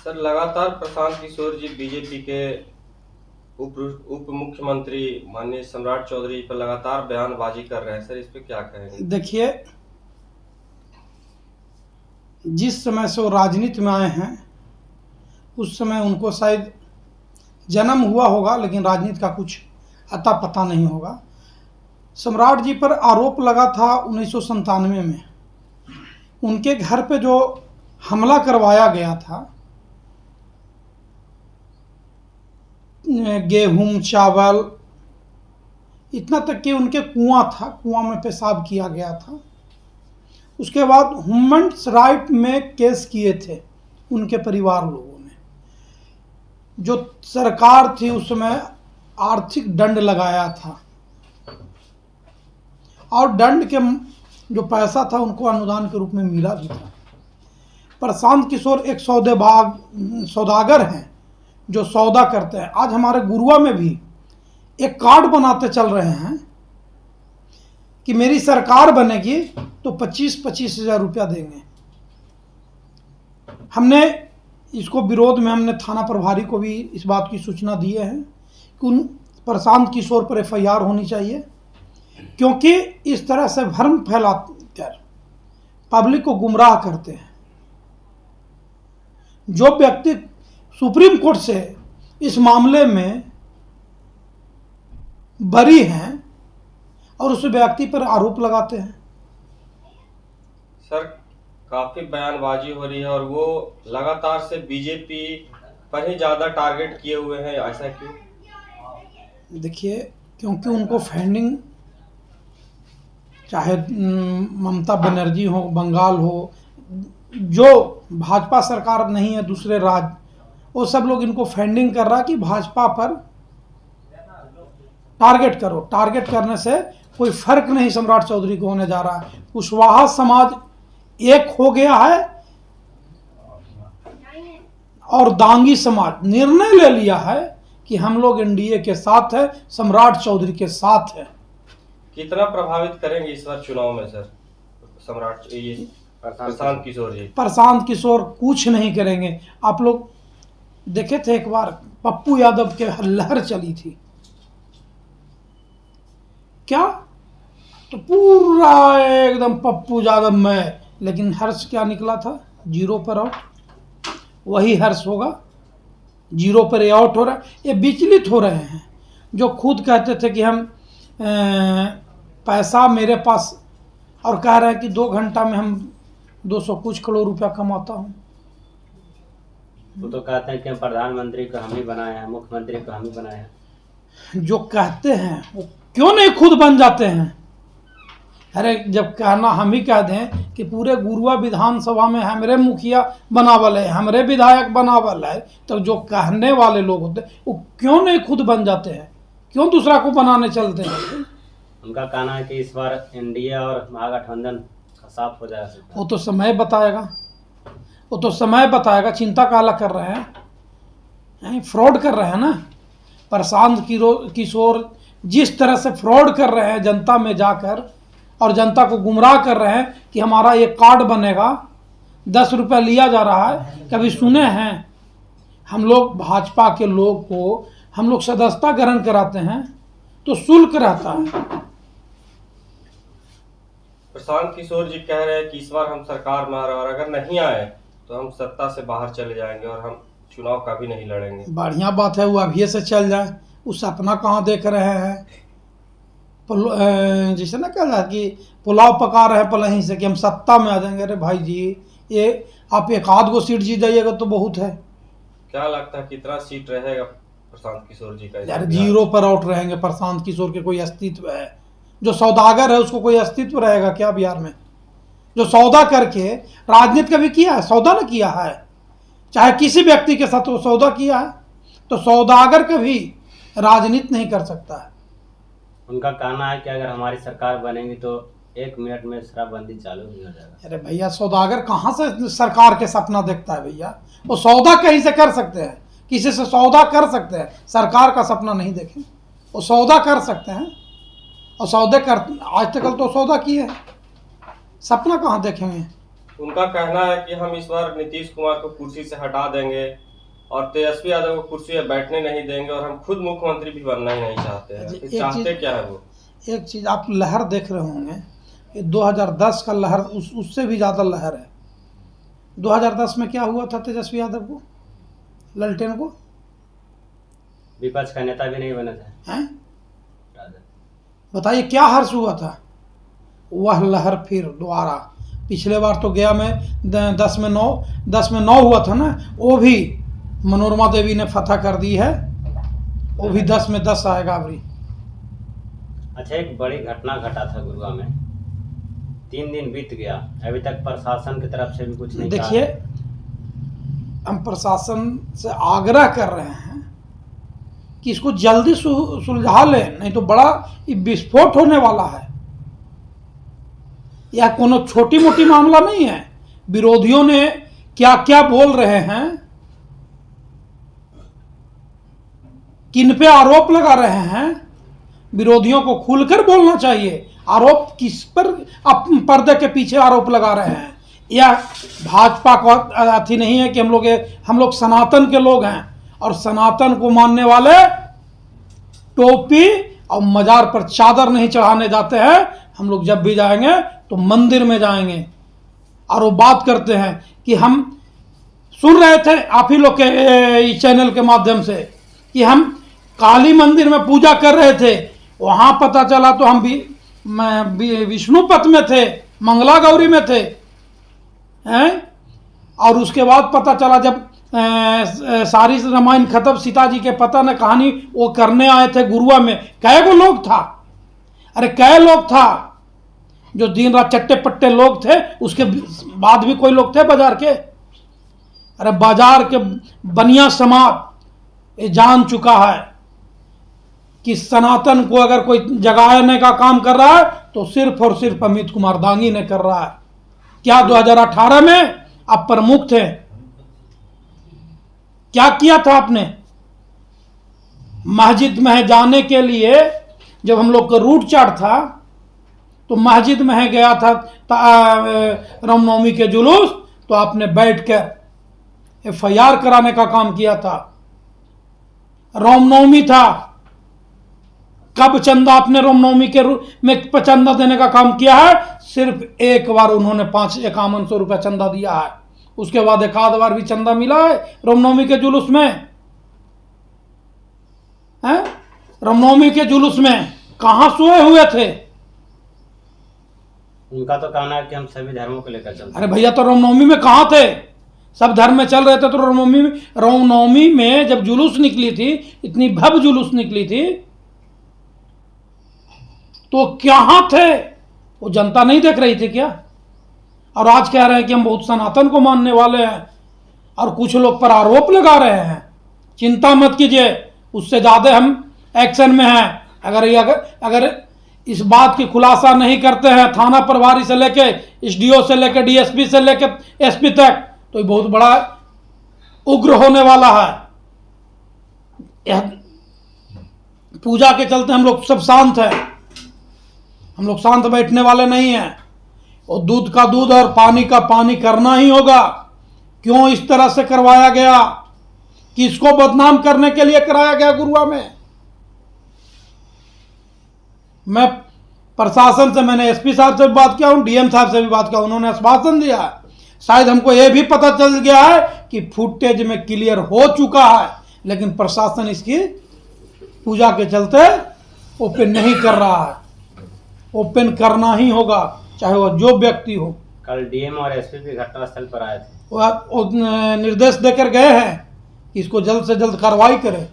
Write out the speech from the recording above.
Sir, लगातार प्रशांत किशोर जी BJP के उप मुख्यमंत्री माननीय सम्राट चौधरी पर लगातार बयानबाजी कर रहे हैं। सर, इस पे क्या कहेंगे? देखिए, जिस समय से वो राजनीति में आए हैं उस समय उनको शायद जन्म हुआ होगा, लेकिन राजनीति का कुछ अता पता नहीं होगा। सम्राट जी पर आरोप लगा था 1997 में, उनके घर पे जो हमला करवाया गया था, गेहूं चावल, इतना तक कि उनके कुआं था, कुआं में पेशाब किया गया था। उसके बाद ह्यूमन राइट में केस किए थे उनके परिवार लोगों ने। जो सरकार थी उस समय आर्थिक दंड लगाया था, और दंड के जो पैसा था उनको अनुदान के रूप में मिला भी था। प्रशांत किशोर एक सौदागर हैं जो सौदा करते हैं। आज हमारे गुरुआ में भी एक कार्ड बनाते चल रहे हैं कि मेरी सरकार बनेगी तो 25-25 हजार रुपया देंगे। हमने इसको विरोध में हमने थाना प्रभारी को भी इस बात की सूचना दी है कि उन प्रशांत किशोर पर FIR होनी चाहिए, क्योंकि इस तरह से भ्रम फैलाकर पब्लिक को गुमराह करते हैं। जो व्यक्ति सुप्रीम कोर्ट से इस मामले में बरी हैं और उस व्यक्ति पर आरोप लगाते हैं। सर, काफी बयानबाजी हो रही है और वो लगातार से बीजेपी पर ही ज्यादा टारगेट किए हुए हैं, ऐसा क्यों? देखिए, क्योंकि उनको फंडिंग, चाहे ममता बनर्जी हो, बंगाल हो, जो भाजपा सरकार नहीं है दूसरे राज्य, वो सब लोग इनको फंडिंग कर रहा कि भाजपा पर टारगेट करो। टारगेट करने से कोई फर्क नहीं सम्राट चौधरी को होने जा रहा है। कुशवाहा समाज एक हो गया है और दांगी समाज निर्णय ले लिया है कि हम लोग NDA के साथ है, सम्राट चौधरी के साथ है। कितना प्रभावित करेंगे इस बार चुनाव में सर प्रशांत किशोर जी? प्रशांत किशोर कुछ नहीं करेंगे। आप लोग देखे थे एक बार पप्पू यादव के लहर चली थी क्या, तो पूरा एकदम पप्पू यादव में, लेकिन हर्ष क्या निकला था? 0 पर आउट। वही हर्ष होगा, 0 पर आउट हो रहा है। ये विचलित हो रहे हैं जो खुद कहते थे कि हम पैसा मेरे पास, और कह रहे हैं कि 2 घंटा में हम 200 कुछ करोड़ रुपया कमाता हूँ। वो तो कहते हैं कि प्रधानमंत्री को हम ही बनाए हैं, मुख्यमंत्री को हम ही बनाए हैं। जो कहते हैं वो क्यों नहीं खुद बन जाते हैं? अरे जब कहना हम ही कह दें कि पूरे गुरुआ विधानसभा में हमरे मुखिया बनावल है, हमरे विधायक बनावल है, तो जो कहने वाले लोग होते हैं वो क्यों नहीं खुद बन जाते हैं? क्यों दूसरा को बनाने चलते हैं? उनका कहना है कि इस बार NDA और महागठबंधन का साफ हो जाएगा। वो तो समय बताएगा, वो तो समय बताएगा। चिंता काला कर रहे हैं? फ्रॉड कर रहे हैं ना। प्रशांत किशोर जिस तरह से फ्रॉड कर रहे हैं जनता में जाकर, और जनता को गुमराह कर रहे हैं कि हमारा ये कार्ड बनेगा, 10 रुपया लिया जा रहा है। कभी सुने हैं? हम लोग भाजपा के लोग को हम लोग सदस्यता ग्रहण कराते हैं तो शुल्क रहता है। प्रशांत किशोर जी कह रहे हैं कि इस बार हम सरकार में आ रहे हैं और अगर नहीं आए तो हम सत्ता से बाहर चले जाएंगे और हम चुनाव कभी नहीं लड़ेंगे। बढ़िया बात है, वो अभी से चल जाए। वो सपना कहाँ देख रहे हैं? जैसे ना कह रहा कि पुलाव पका रहे हैं पलही से कि हम सत्ता में आ जाएंगे। अरे भाई जी, ये आप एक आध गो सीट जीत जाइएगा तो बहुत है। क्या लगता है कितना सीट रहेगा प्रशांत किशोर जी का? यार 0 पर आउट रहेंगे। प्रशांत किशोर के कोई अस्तित्व है? जो सौदागर है उसको कोई अस्तित्व रहेगा क्या बिहार में? जो सौदा करके राजनीति कभी किया है? सौदा ना किया है, चाहे किसी व्यक्ति के साथ वो सौदा किया है, तो सौदागर कभी राजनीति नहीं कर सकता है। उनका कहना है कि अगर हमारी सरकार बनेगी तो 1 मिनट में शराबबंदी चालू भी हो जाएगा। अरे भैया, सौदागर कहाँ से सरकार के सपना देखता है भैया? वो सौदा कहीं से कर सकते हैं, किसी से सौदा कर सकते हैं, सरकार का सपना नहीं देखें। वो सौदा कर सकते हैं और सौदे कर, आज तक तो सौदा किए हैं, सपना कहाँ देखेंगे? उनका कहना है कि हम इस बार नीतीश कुमार को कुर्सी से हटा देंगे और तेजस्वी यादव को कुर्सी पे बैठने नहीं देंगे और हम खुद मुख्यमंत्री भी बनना ही नहीं चाहते हैं। फिर चाहते क्या है वो? एक चीज़ आप लहर देख रहे होंगे, ये 2010 का लहर उससे भी ज़्यादा लहर है। 2010 में क्या हुआ था तेजस्वी यादव को, ललटेन को? विपक्ष का नेता भी नहीं बना था। हैं? बताइए क्या हर्ष हुआ था? वह लहर फिर दोबारा, पिछले बार तो गया में 10 में 9 हुआ था ना, वो भी मनोरमा देवी ने फतह कर दी है, वो भी 10 में 10 आएगा अभी। अच्छा, एक बड़ी घटना घटा था गुरुआ में, 3 दिन बीत गया, अभी तक प्रशासन की तरफ से भी कुछ नहीं। देखिए, हम प्रशासन से आग्रह कर रहे हैं कि इसको जल्दी सुलझा लें, नहीं तो बड़ा विस्फोट होने वाला है। यह कोनो छोटी मोटी मामला नहीं है। विरोधियों ने क्या क्या बोल रहे हैं, किन पे आरोप लगा रहे हैं, विरोधियों को खुलकर बोलना चाहिए। आरोप किस पर, पर्दे के पीछे आरोप लगा रहे हैं। यह भाजपा का अथी नहीं है कि हम लोग सनातन के लोग हैं और सनातन को मानने वाले टोपी और मजार पर चादर नहीं चढ़ाने जाते हैं। हम लोग जब भी जाएंगे तो मंदिर में जाएंगे। और वो बात करते हैं कि हम सुन रहे थे आप ही लोग के चैनल के माध्यम से कि हम काली मंदिर में पूजा कर रहे थे, वहां पता चला तो हम भी विष्णुपथ में थे, मंगला गौरी में थे हैं। और उसके बाद पता चला जब सारी रामायण खत्म, सीता जी के पता न कहानी वो करने आए थे गुरुआ में, कै गो लोग था? अरे कै लोग था जो दिन रात चट्टे पट्टे लोग थे, उसके बाद भी कोई लोग थे बाजार के? अरे बाजार के बनिया समाज ये जान चुका है कि सनातन को अगर कोई जगाने का काम कर रहा है तो सिर्फ और सिर्फ अमित कुमार दांगी ने कर रहा है। क्या 2018 में आप प्रमुख थे, क्या किया था आपने? मस्जिद में जाने के लिए जब हम लोग का रूट चार्ट था तो मस्जिद में गया था रामनवमी के जुलूस, तो आपने बैठकर FIR कराने का काम किया था। रामनवमी था, कब चंदा आपने रामनवमी के में चंदा देने का काम किया है? सिर्फ एक बार उन्होंने 5100 रुपया चंदा दिया है, उसके बाद एक आध बार भी चंदा मिला है रामनवमी के जुलूस में? हैं? रामनवमी के जुलूस में कहां सोए हुए थे? उनका तो कहना है कि हम सभी धर्मों को लेकर चलते हैं। अरे भैया, तो रामनवमी में कहां थे? सब धर्म में चल रहे थे तो रामनवमी में जब जुलूस निकली थी, इतनी भव्य जुलूस निकली थी, तो कहां थे? वो जनता नहीं देख रही थी क्या? और आज कह रहे हैं कि हम बहुत सनातन को मानने वाले हैं और कुछ लोग पर आरोप लगा रहे हैं। चिंता मत कीजिए, उससे ज्यादा हम एक्शन में हैं। अगर इस बात की खुलासा नहीं करते हैं थाना प्रभारी से लेके SDO से लेके DSP से लेके SP तक, तो ये बहुत बड़ा उग्र होने वाला है। यह पूजा के चलते हम लोग सब शांत हैं, हम लोग शांत बैठने वाले नहीं हैं। और दूध का दूध और पानी का पानी करना ही होगा। क्यों इस तरह से करवाया गया? किसको बदनाम करने के लिए कराया गया गुरुआ में? मैं प्रशासन से, मैंने SP साहब से भी बात किया हूं, DM साहब से भी बात किया, उन्होंने आश्वासन दिया है। शायद हमको यह भी पता चल गया है कि फुटेज में क्लियर हो चुका है, लेकिन प्रशासन इसकी पूजा के चलते ओपन नहीं कर रहा है। ओपन करना ही होगा, चाहे वह जो व्यक्ति हो। कल DM और SP भी घटनास्थल पर आए थे, वो निर्देश देकर गए हैं कि इसको जल्द से जल्द कार्रवाई करें।